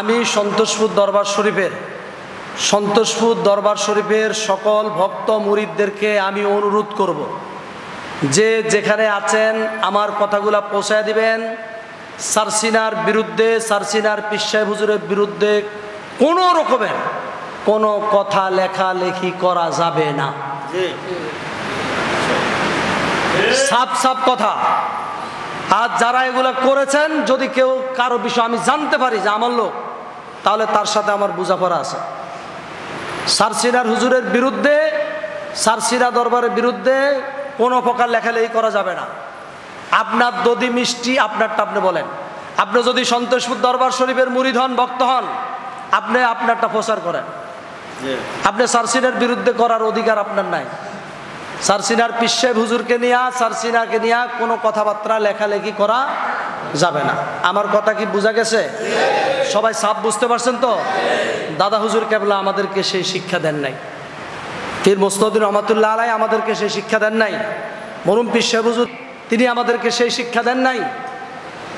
আমি সন্তোষপুর দরবার শরীফের সকল ভক্ত মুরিদদেরকে আমি অনুরোধ করব যে যেখানে আছেন আমার কথাগুলা পৌঁছায় দিবেন। সারসিনার বিরুদ্ধে, সারসিনার পীর সাহেব হুজুরের বিরুদ্ধে কোনো রকমের কোনো কথা লেখালেখি করা যাবে না। সাফ সাফ কথা। আর যারা এগুলা করেছেন, যদি কেউ কারো বিষয় আমি জানতে পারি যে আমার লোক, তাহলে তার সাথে আমার বোঝাপড়া আছে। সারসিনার হুজুরের বিরুদ্ধে, সারসিনা দরবারের বিরুদ্ধে কোনো প্রকার লেখালেখি করা যাবে না। আপনার দধি মিষ্টি আপনারটা আপনি বলেন। আপনি যদি সন্তোষপুর দরবার শরীফের মুরিদ হন, ভক্ত হন, আপনি আপনারটা প্রচার করেন। আপনি সারসিনার বিরুদ্ধে করার অধিকার আপনার নাই। সারসিনার পীর সাহেব হুজুরকে নিয়ে, সারসিনাকে নিয়ে কোনো কথাবার্তা লেখালেখি করা যাবে না। আমার কথা কি বোঝা গেছে? সবাই সাফ বুঝতে পারছেন তো? দাদা হুজুর কেবলা আমাদেরকে সেই শিক্ষা দেন নাই, পীর মুস্তাউদ্দিন রহমাতুল্লাহ আলাইহি আমাদেরকে সেই শিক্ষা দেন নাই, মরহুম পীর সাহেব হুজুর তিনি আমাদেরকে সেই শিক্ষা দেন নাই।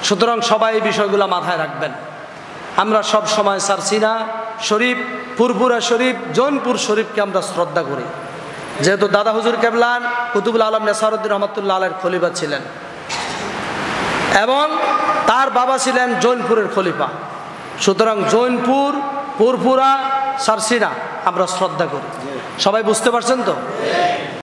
সুতরাং সবাই এই বিষয়গুলো মাথায় রাখবেন। আমরা সব সময় সারসিনা শরীফ, ফুরফুরা শরীফ, জৌনপুর শরীফকে আমরা শ্রদ্ধা করি, যেহেতু দাদা হুজুর কেবলান কুতুবুল আলম নেসারউদ্দিন রহমাতুল্লাহ আলাইহির খলিফা ছিলেন এবং তার বাবা ছিলেন জৌনপুরের খলিফা। সুতরাং জৌনপুর, ফুরফুরা, সারসিনা আমরা শ্রদ্ধা করি। সবাই বুঝতে পারছেন তো?